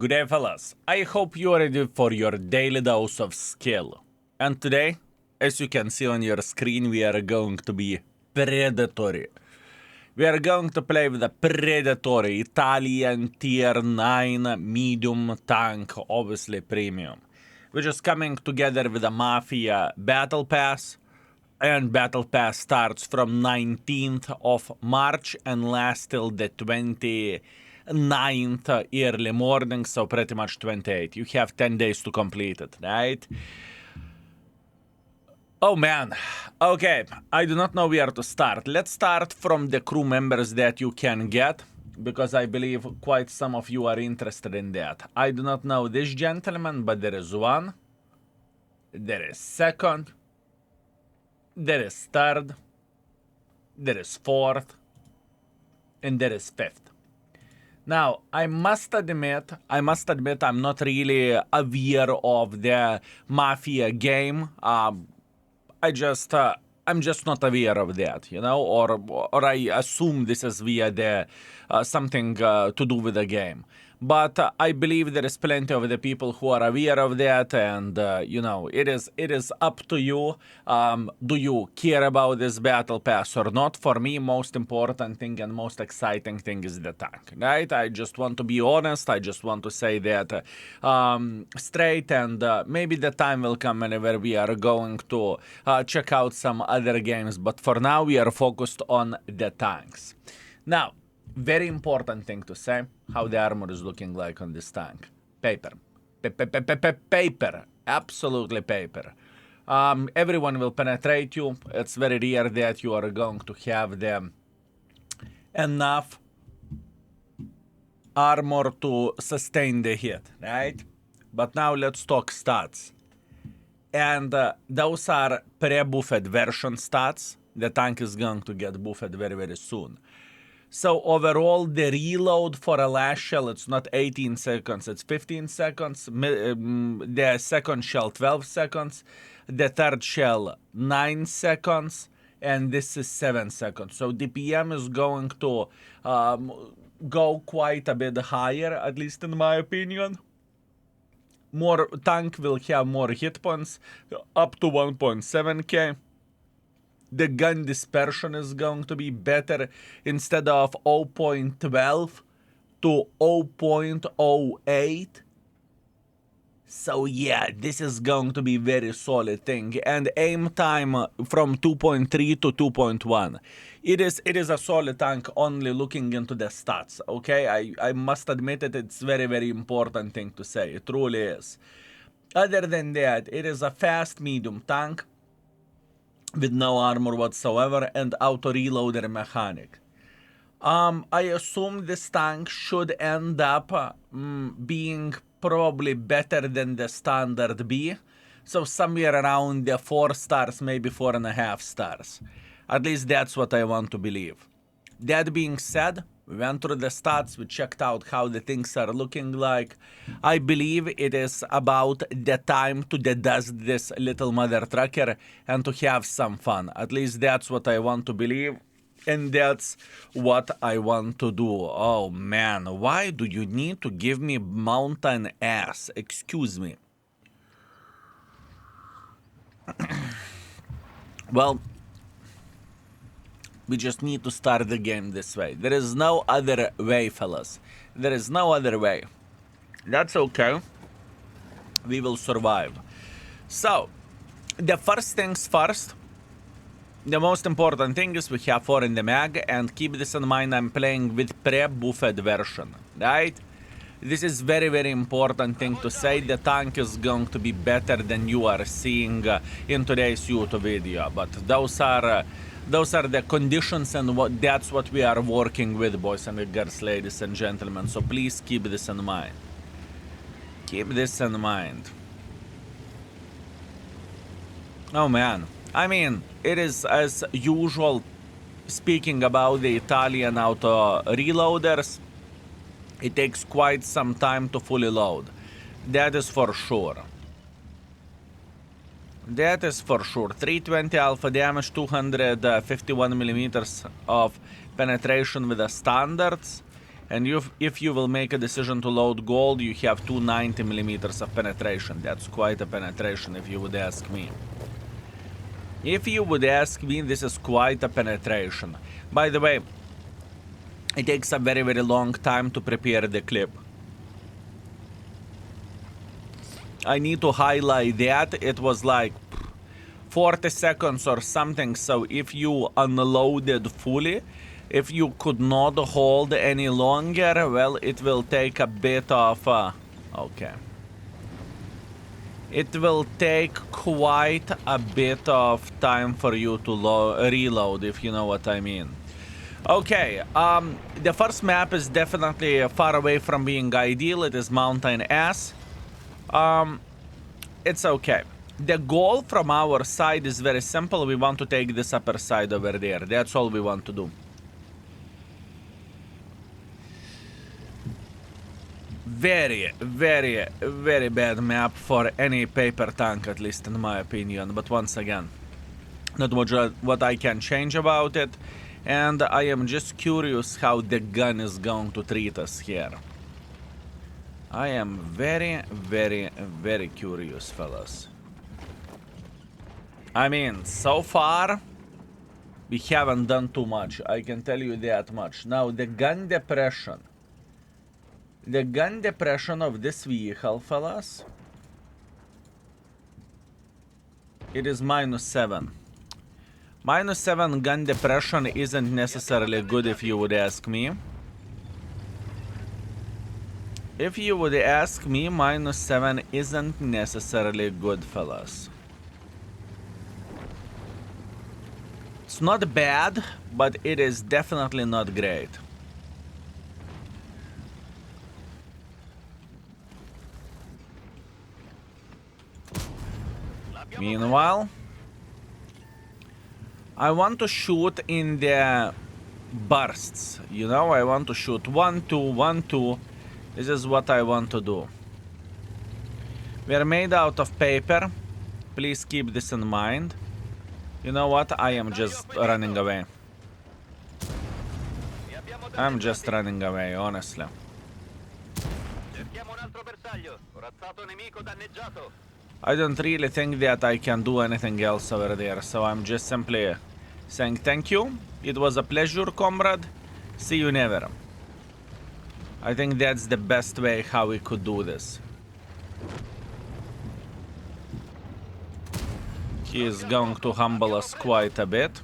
Good day, fellas. I hope you are ready for your daily dose of skill. And today, as you can see on your screen, we are going to be Predatore. We are going to play with the Predatore, Italian tier 9 medium tank, obviously premium, which is coming together with the Mafia Battle Pass. And Battle Pass starts from 19th of March and lasts till the 29th early morning, so pretty much 28. You have 10 days to complete it, right? Oh man, okay, I do not know where to start. Let's start from the crew members that you can get, because I believe quite some of you are interested in that. I do not know this gentleman, but there is one, there is second, there is third, there is fourth, and there is fifth. Now, I must admit, I'm not really aware of the Mafia game. I'm just not aware of that, you know, or I assume this is via the something to do with the game. But I believe there is plenty of the people who are aware of that, and you know, it is up to you. Do you care about this battle pass or not? For me, most important thing and most exciting thing is the tank, right? I just want to be honest. I just want to say that straight, and maybe the time will come whenever we are going to check out some other games. But for now, we are focused on the tanks. Now, very important thing to say, how the armor is looking like on this tank. Paper. Paper. Absolutely paper. Everyone will penetrate you. It's very rare that you are going to have them enough armor to sustain the hit, right? But now let's talk stats. And those are pre-buffed version stats. The tank is going to get buffed very, very soon. So overall, the reload for a last shell, it's not 18 seconds, it's 15 seconds. The second shell, 12 seconds. The third shell, 9 seconds. And this is 7 seconds. So DPM is going to go quite a bit higher, at least in my opinion. More tank will have more hit points, up to 1.7k. The gun dispersion is going to be better. Instead of 0.12 to 0.08. So yeah, this is going to be very solid thing. And aim time from 2.3 to 2.1. It is a solid tank only looking into the stats, okay? I must admit it, it's very, very important thing to say. It truly is. Other than that, it is a fast medium tank with no armor whatsoever and auto reloader mechanic. I assume this tank should end up being probably better than the standard B. So somewhere around the 4 stars, maybe 4.5 stars. At least that's what I want to believe. That being said, we went through the stats, we checked out how the things are looking like. I believe it is about the time to dust this little mother trucker and to have some fun. At least that's what I want to believe. And that's what I want to do. Oh man, why do you need to give me mountain ass? Excuse me. Well, we just need to start the game this way. There is no other way, fellas. There is no other way. That's okay. We will survive. So, the first things first. The most important thing is we have 4 in the mag, and keep this in mind, I'm playing with pre-buffed version, right? This is very, very important thing to say. The tank is going to be better than you are seeing in today's YouTube video, but those are the conditions, and that's what we are working with, boys and girls, ladies and gentlemen. So please keep this in mind. Keep this in mind. Oh man, I mean, it is as usual. Speaking about the Italian auto reloaders, it takes quite some time to fully load. That is for sure. That is for sure. 320 alpha damage, 251 millimeters of penetration with the standards, And if you will make a decision to load gold, you have 290 millimeters of penetration. That's quite a penetration if you would ask me. If you would ask me, this is quite a penetration. By the way, it takes a very, very long time to prepare the clip. I need to highlight that. It was like 40 seconds or something, so if you unloaded fully, if you could not hold any longer, well, it will take a bit of... okay. It will take quite a bit of time for you to reload, if you know what I mean. Okay, the first map is definitely far away from being ideal. It is Mountain Ass. It's okay. The goal from our side is very simple. We want to take this upper side over there. That's all we want to do. Very, very, very bad map for any paper tank, at least in my opinion. But once again, not much what I can change about it. And I am just curious how the gun is going to treat us here. I am very, very, very curious, fellas. I mean, so far, we haven't done too much. I can tell you that much. Now, the gun depression. The gun depression of this vehicle, fellas, it is -7. -7 gun depression isn't necessarily good if you would ask me. If you would ask me, -7 isn't necessarily good, fellas. It's not bad, but it is definitely not great. Meanwhile, I want to shoot in the bursts. You know, I want to shoot 1, 2, 1, 2. This is what I want to do. We are made out of paper. Please keep this in mind. You know what? I am just running away. I'm just running away, honestly. I don't really think that I can do anything else over there, so I'm just simply saying thank you. It was a pleasure, comrade. See you never. I think that's the best way how we could do this. He is going to humble us quite a bit.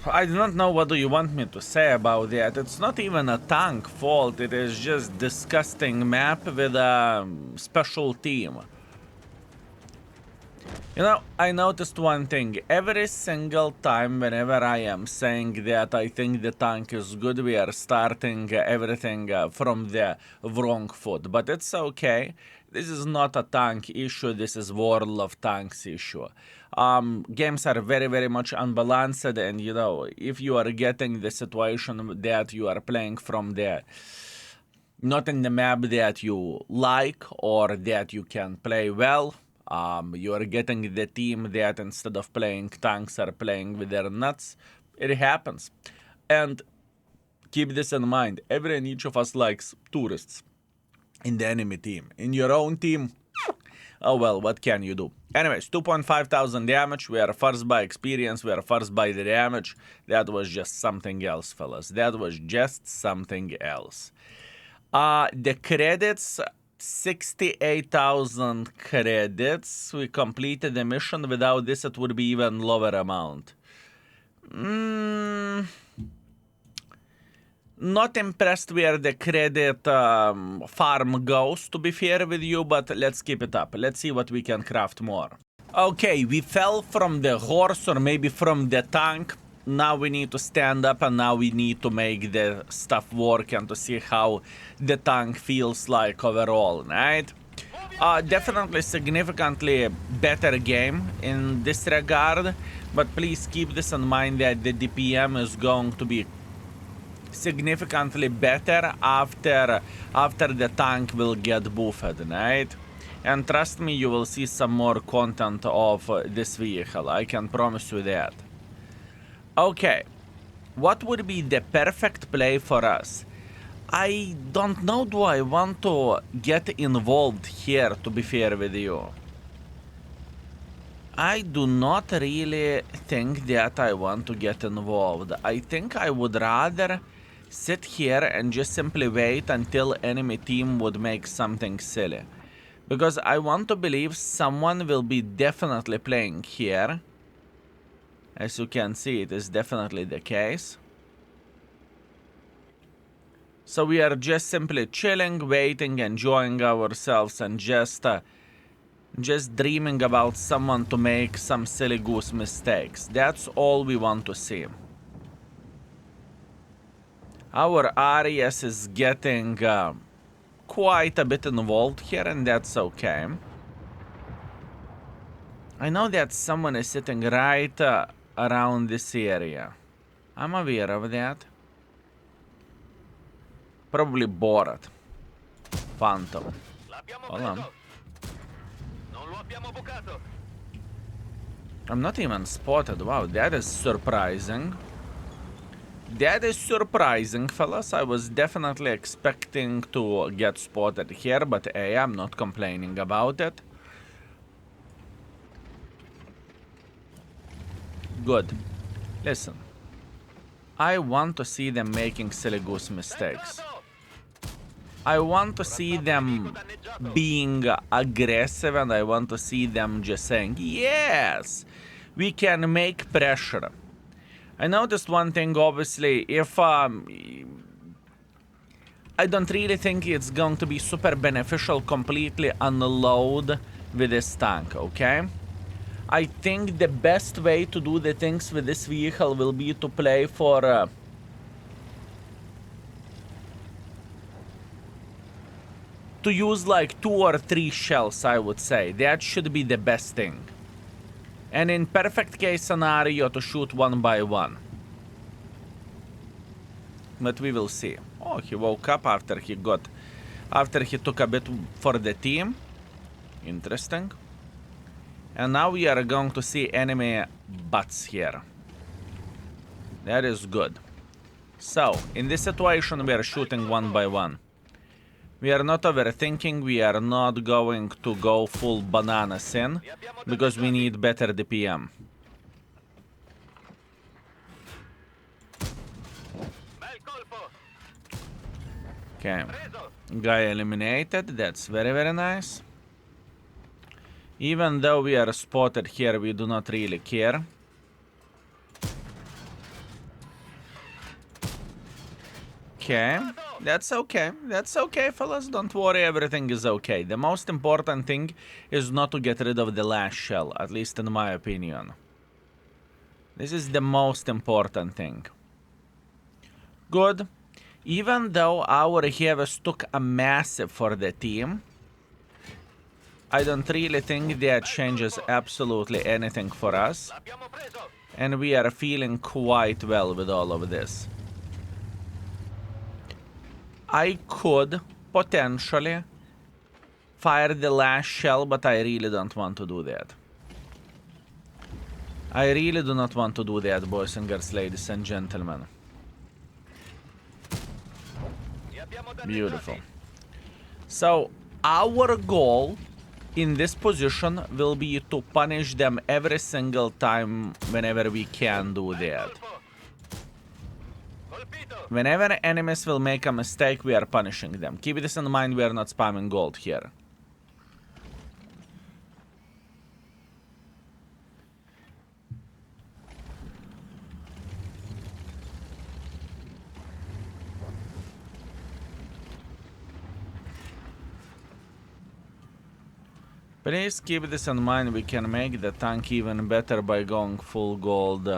I do not know what do you want me to say about that. It's not even a tank fault. It is just disgusting map with a special team. You know, I noticed one thing. Every single time whenever I am saying that I think the tank is good, we are starting everything from the wrong foot. But it's okay. This is not a tank issue. This is World of Tanks issue. Games are very, very much unbalanced. And, you know, if you are getting the situation that you are playing from the... not in the map that you like or that you can play well... you are getting the team that instead of playing tanks are playing with their nuts. It happens. And keep this in mind. Every and each of us likes tourists in the enemy team. In your own team, oh well, what can you do? Anyways, 2,500 damage. We are first by experience. We are first by the damage. That was just something else, fellas. That was just something else. The credits... 68,000 credits. We completed the mission. Without this, it would be even lower amount. Not impressed where the credit farm goes, to be fair with you, but let's keep it up. Let's see what we can craft more. Okay, we fell from the horse or maybe from the tank. Now we need to stand up and now we need to make the stuff work and to see how the tank feels like overall, right? Definitely significantly better game in this regard, but please keep this in mind that the DPM is going to be significantly better after the tank will get buffed, right? And trust me, you will see some more content of this vehicle. I can promise you that. Okay. What would be the perfect play for us? I don't know, do I want to get involved here, to be fair with you. I do not really think that I want to get involved. I think I would rather sit here and just simply wait until enemy team would make something silly. Because I want to believe someone will be definitely playing here. As you can see, it is definitely the case. So we are just simply chilling, waiting, enjoying ourselves, and just dreaming about someone to make some silly goose mistakes. That's all we want to see. Our Arias is getting quite a bit involved here, and that's okay. I know that someone is sitting right around this area. I'm aware of that. Probably Borat. Phantom. Hold on. I'm not even spotted. Wow, that is surprising. That is surprising, fellas. I was definitely expecting to get spotted here, but hey, I'm not complaining about it. Good. Listen. I want to see them making silly goose mistakes. I want to see them being aggressive, and I want to see them just saying, yes, we can make pressure. I noticed one thing, obviously, if I don't really think it's going to be super beneficial completely unload with this tank, okay? I think the best way to do the things with this vehicle will be to play for to use like 2 or 3 shells, I would say. That should be the best thing. And in perfect case scenario, to shoot 1 by 1. But we will see. Oh, he woke up after he took a bit for the team. Interesting. And now we are going to see enemy butts here. That is good. So, in this situation, we are shooting 1 by 1. We are not overthinking, we are not going to go full banana sin, because we need better DPM. Okay, guy eliminated, that's very, very nice. Even though we are spotted here, we do not really care. Okay, that's okay. That's okay, fellas. Don't worry, everything is okay. The most important thing is not to get rid of the last shell, at least in my opinion. This is the most important thing. Good. Even though our heavies took a massive for the team, I don't really think that changes absolutely anything for us. And we are feeling quite well with all of this. I could potentially fire the last shell, but I really don't want to do that. I really do not want to do that, boys and girls, ladies and gentlemen. Beautiful. So, our goal in this position will be to punish them every single time whenever we can do that. Whenever enemies will make a mistake, we are punishing them. Keep this in mind, we are not spamming gold here. Please keep this in mind, we can make the tank even better by going full gold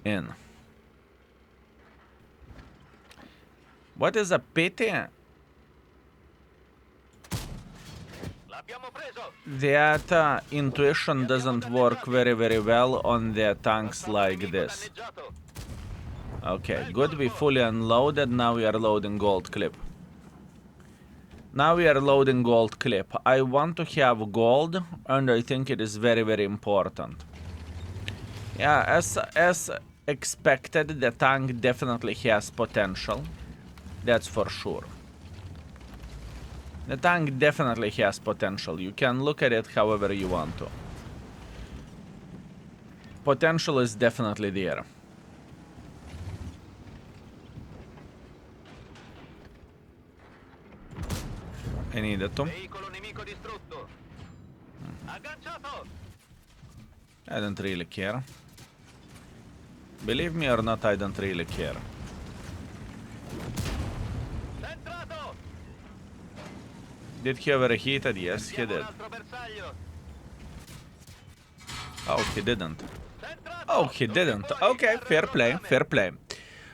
in. What is a pity? That intuition doesn't work very, very well on the tanks like this. Okay, good, we fully unloaded, now we are loading gold clip. Now we are loading gold clip. I want to have gold, and I think it is very, very important. Yeah, as expected, the tank definitely has potential. That's for sure. The tank definitely has potential. You can look at it however you want to. Potential is definitely there. I needed to. I don't really care. Believe me or not, I don't really care. Did he overheat it? Yes, he did. Oh, he didn't. Oh, he didn't. Okay, fair play, fair play.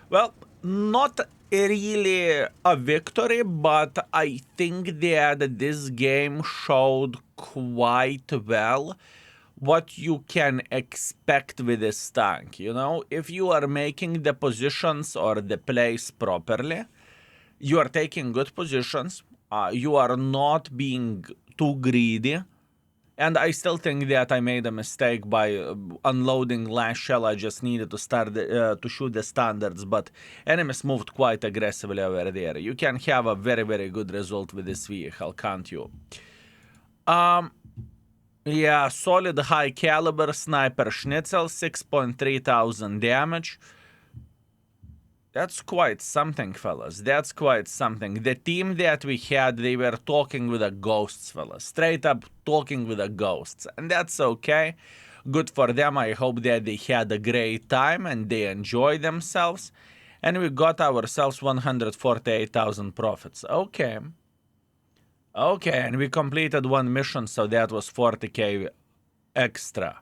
Well, not really a victory, but I think that this game showed quite well what you can expect with this tank. You know, if you are making the positions or the plays properly, you are taking good positions, you are not being too greedy. And I still think that I made a mistake by unloading last shell. I just needed to start to shoot the standards, but enemies moved quite aggressively over there. You can have a very, very good result with this vehicle, can't you? Yeah, solid high caliber sniper schnitzel, 6.3 thousand damage. That's quite something, fellas. That's quite something. The team that we had, they were talking with the ghosts, fellas. Straight up talking with the ghosts. And that's okay. Good for them. I hope that they had a great time and they enjoyed themselves. And we got ourselves 148,000 profits. Okay. Okay, and we completed one mission, so that was 40k extra.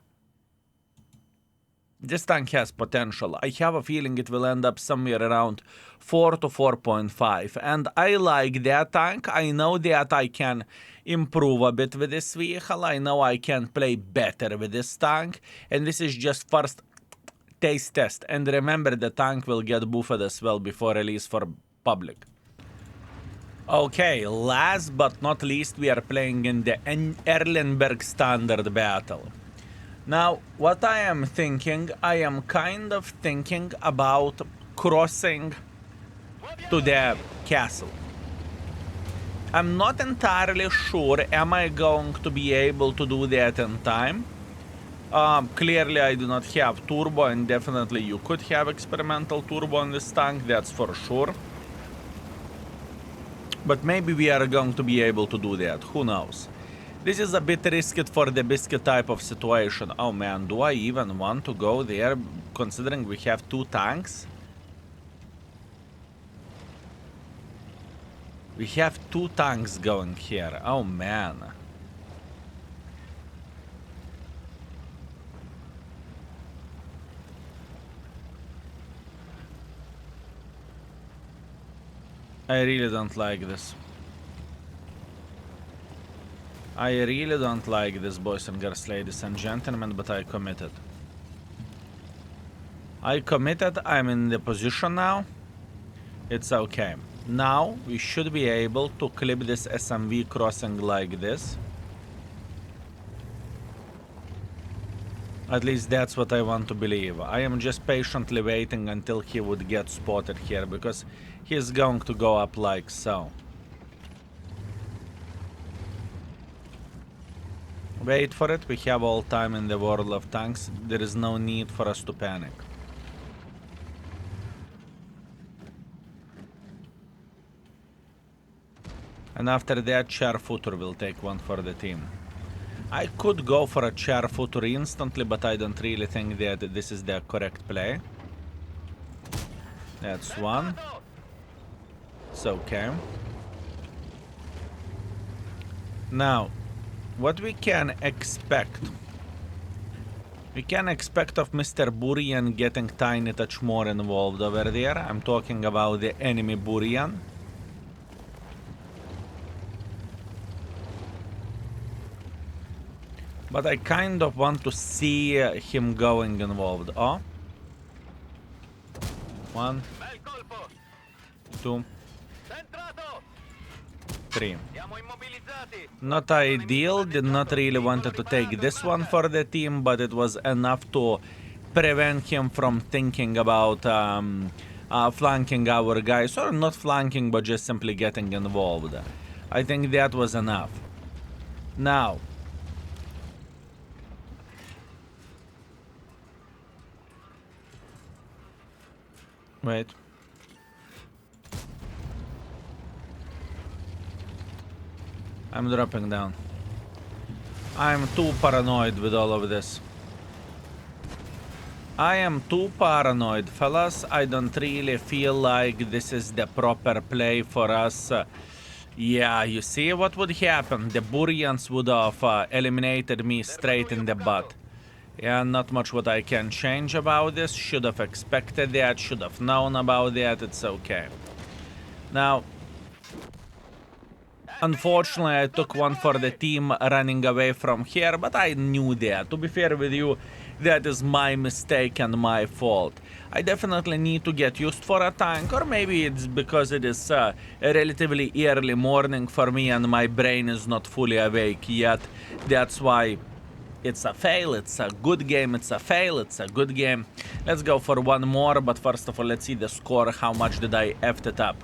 This tank has potential. I have a feeling it will end up somewhere around 4 to 4.5. And I like that tank. I know that I can improve a bit with this vehicle. I know I can play better with this tank. And this is just first taste test. And remember, the tank will get buffed as well before release for public. Okay, last but not least, we are playing in the Erlenberg standard battle. Now, what I am thinking, I am kind of thinking about crossing to the castle. I'm not entirely sure, am I going to be able to do that in time? Clearly I do not have turbo, and definitely you could have experimental turbo on this tank, that's for sure. But maybe we are going to be able to do that, who knows? This is a bit risky for the biscuit type of situation. Oh man, do I even want to go there, considering we have 2 tanks? We have 2 tanks going here, oh man. I really don't like this. I really don't like this, boys and girls, ladies and gentlemen, but I committed. I'm in the position now. It's okay. Now we should be able to clip this SMV crossing like this. At least that's what I want to believe. I am just patiently waiting until he would get spotted here, because he's going to go up like so. Wait for it, we have all time in the world of tanks. There is no need for us to panic. And after that, chair footer will take one for the team. I could go for a chair footer instantly, but I don't really think that this is the correct play. That's one. It's okay. Now, what we can expect? We can expect of Mr. Burian getting tiny touch more involved over there. I'm talking about the enemy Burian. But I kind of want to see him going involved. Oh. 1, 2, 3. Not ideal, did not really wanted to take this one for the team, but it was enough to prevent him from thinking about flanking our guys, or not flanking, but just simply getting involved. I think that was enough. Now, wait. I'm dropping down. I'm too paranoid with all of this. I am too paranoid, fellas. I don't really feel like this is the proper play for us. Yeah, you see what would happen? The Burians would have eliminated me straight in the butt. Yeah, not much what I can change about this. Should have expected that, should have known about that. It's okay. Now, unfortunately, I took one for the team running away from here, but I knew that. To be fair with you, that is my mistake and my fault. I definitely need to get used for a tank, or maybe it's because it is a relatively early morning for me and my brain is not fully awake yet. That's why it's a fail, it's a good game, it's a fail, it's a good game. Let's go for one more, but first of all, let's see the score. How much did I F it up?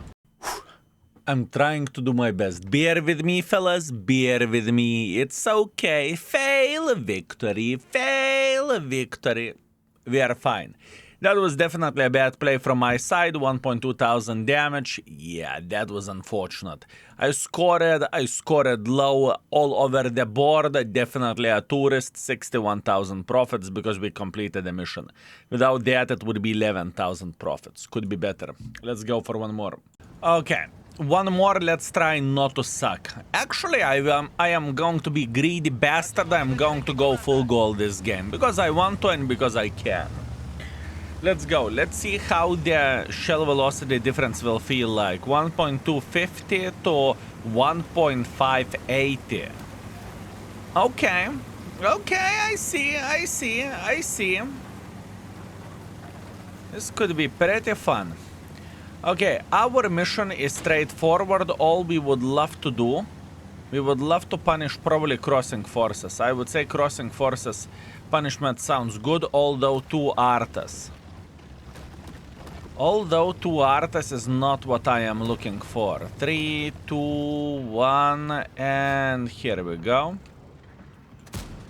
I'm trying to do my best. Bear with me, fellas. Bear with me. It's okay. Fail, victory. Fail, victory. We are fine. That was definitely a bad play from my side. 1.2 thousand damage. Yeah, that was unfortunate. I scored low all over the board. Definitely a tourist. 61,000 profits because we completed the mission. Without that, it would be 11,000 profits. Could be better. Let's go for one more. Okay. One more, let's try not to suck. Actually, I am going to be greedy bastard. I'm going to go full goal this game. Because I want to and because I can. Let's go. Let's see how the shell velocity difference will feel like. 1.250 to 1.580. Okay. Okay, I see. This could be pretty fun. Okay, our mission is straightforward. All we would love to do, we would love to punish probably crossing forces. I would say crossing forces punishment sounds good, although 2 Artas. Although 2 Artas is not what I am looking for. 3, 2, 1, and here we go.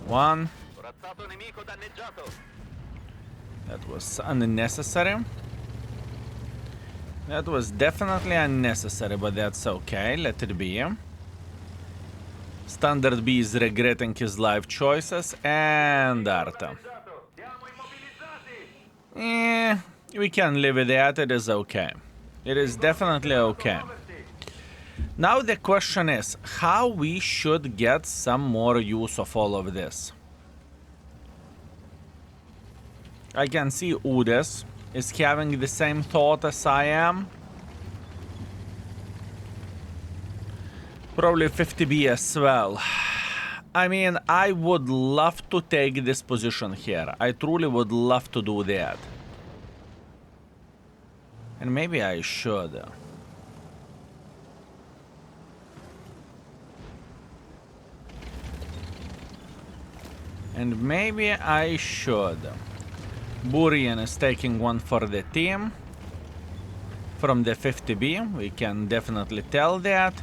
1. That was unnecessary. That was definitely unnecessary, but that's okay. Let it be. Standard B is regretting his life choices, and Arta. We can live with that. It is okay. It is definitely okay. Now the question is, how we should get some more use of all of this. I can see Udes is having the same thought as I am. Probably 50B as well. I mean, I would love to take this position here. I truly would love to do that. And maybe I should. And maybe I should. Burian is taking one for the team. From the 50B, we can definitely tell that.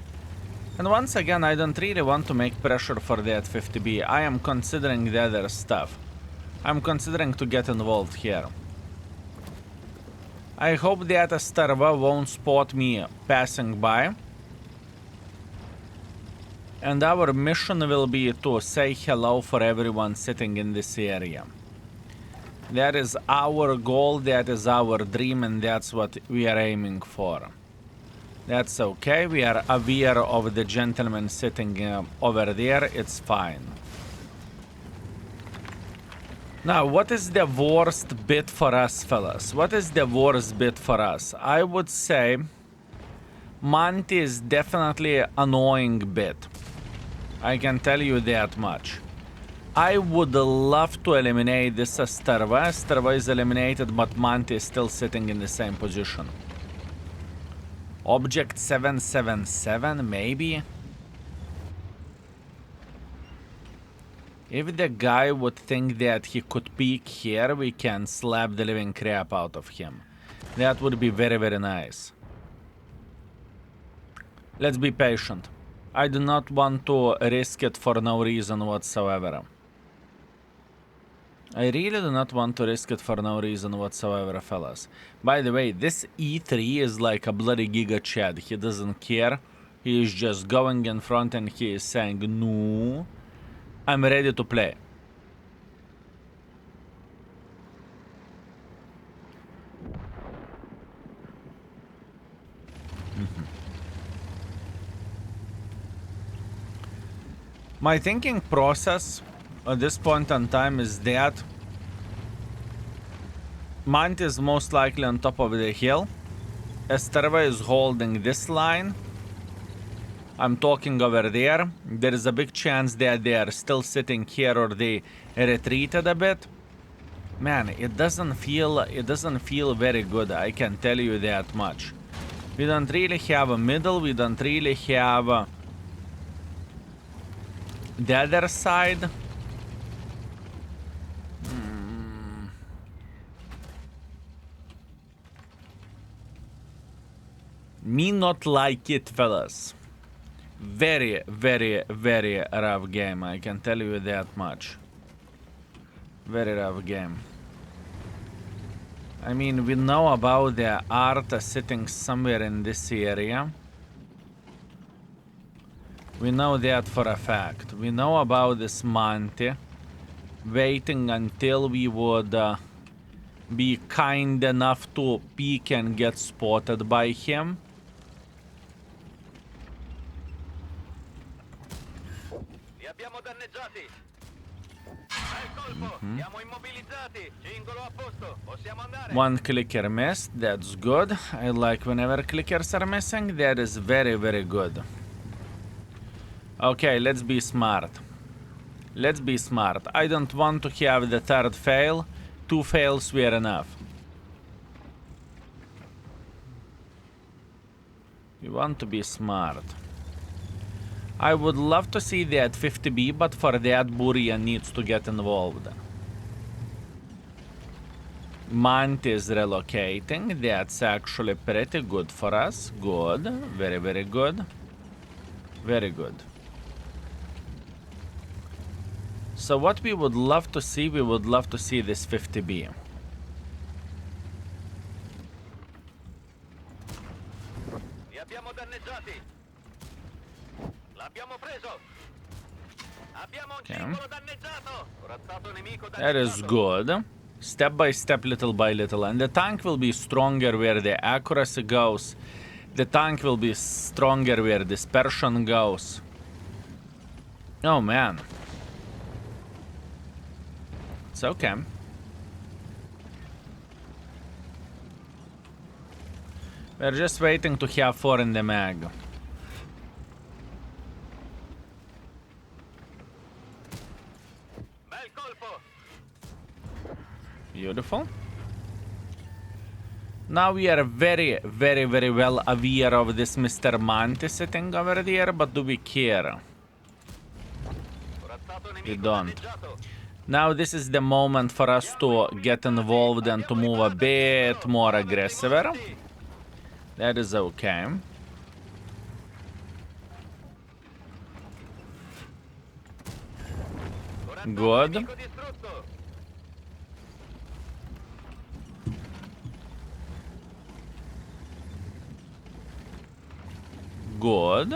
And once again, I don't really want to make pressure for that 50B. I am considering the other stuff. I'm considering to get involved here. I hope that Starva won't spot me passing by. And our mission will be to say hello for everyone sitting in this area. That is our goal, that is our dream, and that's what we are aiming for. That's okay, we are aware of the gentleman sitting over there, it's fine. Now, what is the worst bit for us, fellas? What is the worst bit for us? I would say Monty is definitely an annoying bit. I can tell you that much. I would love to eliminate this Starva. Starva is eliminated, but Monty is still sitting in the same position. Object 777, maybe? If the guy would think that he could peek here, we can slap the living crap out of him. That would be very, very nice. Let's be patient. I do not want to risk it for no reason whatsoever. I really do not want to risk it for no reason whatsoever, fellas. By the way, this E3 is like a bloody Giga Chad. He doesn't care. He is just going in front and he is saying, no, I'm ready to play. My thinking process at this point in time is that Mant is most likely on top of the hill. Esterva is holding this line. I'm talking over there. There is a big chance that they are still sitting here or they retreated a bit. Man, it doesn't feel very good. I can tell you that much. We don't really have a middle. We don't really have the other side. Me not like it, fellas. Very, very, very rough game. I can tell you that much. Very rough game. I mean, we know about the art sitting somewhere in this area. We know that for a fact. We know about this Monty waiting until we would be kind enough to peek and get spotted by him. One clicker missed. That's good. I like whenever clickers are missing. That is very, very good. Okay, let's be smart. Let's be smart. I don't want to have the third fail. 2 fails were enough. We want to be smart. I would love to see that 50B, but for that Buria needs to get involved. Mant is relocating. That's actually pretty good for us. Good. Very, very good. Very good. So what we would love to see, we would love to see this 50B. Okay. That is good. Step by step, little by little. And the tank will be stronger where the accuracy goes. The tank will be stronger where dispersion goes. Oh, man. It's okay. We're just waiting to have 4 in the mag. Beautiful. Now we are very, very, very well aware of this Mr. Monty sitting over there, but do we care? We don't. Now this is the moment for us to get involved and to move a bit more aggressive. That is okay. Good. Good.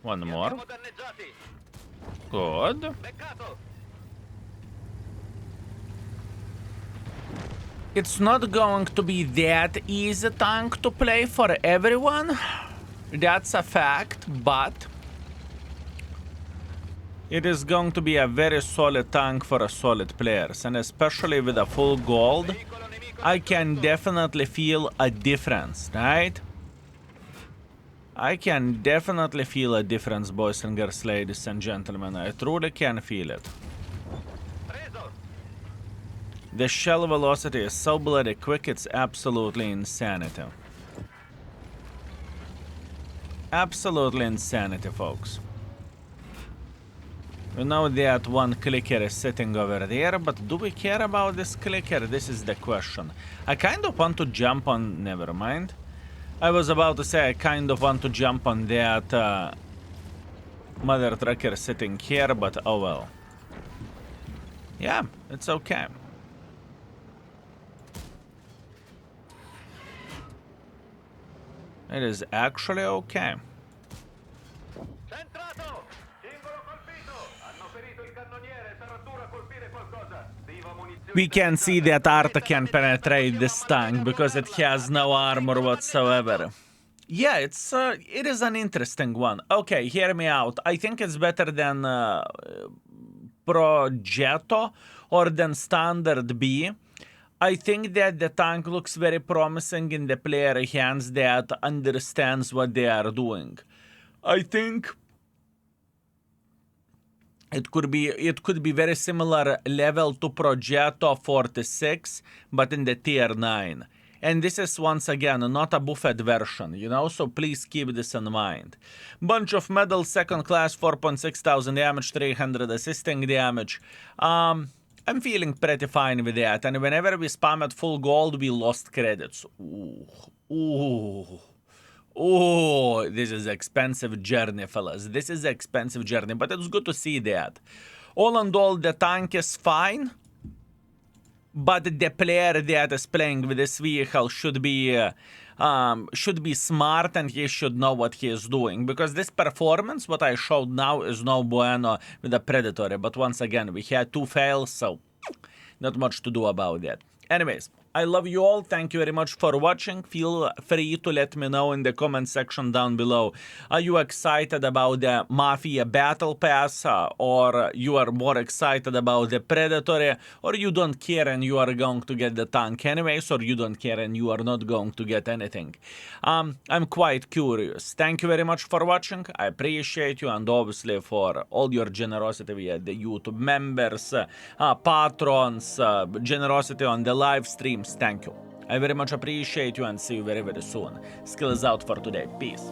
One more. Good. It's not going to be that easy tank to play for everyone. That's a fact, but it is going to be a very solid tank for a solid players, and especially with a full gold, I can definitely feel a difference, right? I can definitely feel a difference, boys and girls, ladies and gentlemen. I truly can feel it. The shell velocity is so bloody quick, it's absolutely insanity. Absolutely insanity, folks. We know that one clicker is sitting over there, but do we care about this clicker? This is the question. I kind of want to jump on... Never mind. I was about to say I kind of want to jump on that mother trucker sitting here, but oh well. Yeah, it's okay. It is actually okay. We can see that Arta can penetrate this tank because it has no armor whatsoever. Yeah, it is an interesting one. Okay, hear me out. I think it's better than Progetto or than Standard B. I think that the tank looks very promising in the player hands that understands what they are doing. I think it could be very similar level to Progetto 46, but in the tier 9. And this is, once again, not a buffed version, you know, so please keep this in mind. Bunch of medals, second class, 4.6 thousand damage, 300 assisting damage. I'm feeling pretty fine with that, and whenever we spam at full gold, we lost credits. Ooh, this is expensive journey, fellas. This is expensive journey, but it's good to see that. All in all, the tank is fine. But the player that is playing with this vehicle should be smart, and he should know what he is doing. Because this performance, what I showed now, is no bueno with the Predatore. But once again, we had 2 fails, so not much to do about that. Anyways, I love you all. Thank you very much for watching. Feel free to let me know in the comment section down below. Are you excited about the Mafia Battle Pass? Or you are more excited about the Predatore? Or you don't care and you are going to get the tank anyways? Or you don't care and you are not going to get anything? I'm quite curious. Thank you very much for watching. I appreciate you, and obviously for all your generosity via the YouTube members, patrons, generosity on the live streams. Thank you. I very much appreciate you, and see you very, very soon. Skills out for today. Peace.